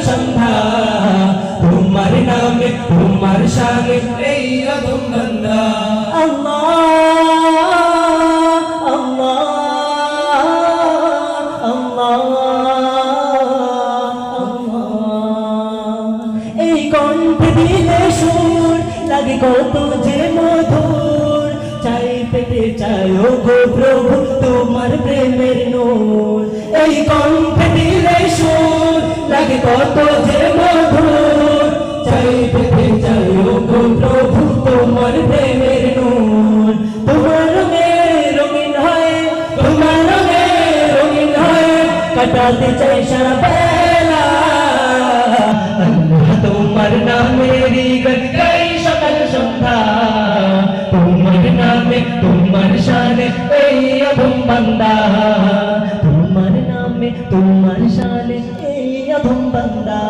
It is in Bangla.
সন্ধ্যা তোমার নামে তোমার শানে এই অধম বান্দা আল্লাহ আল্লাহ আল্লাহ এই কণ্ঠে দিলে সুর লাগে কত যে মধুর চাই পেতে চাই ও গো প্রভু তোমার প্রেমের নূর এই কণ্ঠে দিলে সুর লাগে কত যে মধুর চাই পেতে চাই ও গো প্রভু তোমার প্রেমের নূর তোমার রঙে রঙিন হয় তোমার রঙে রঙিন হয় কাটাতে চাই সারা বেলা তোমার নামেরই গান গাই সকাল সন্ধ্যা তোমার নামে তোমার শানে এই অধম বান্দা তোমার নামে তোমার শানে এই অধম বান্দা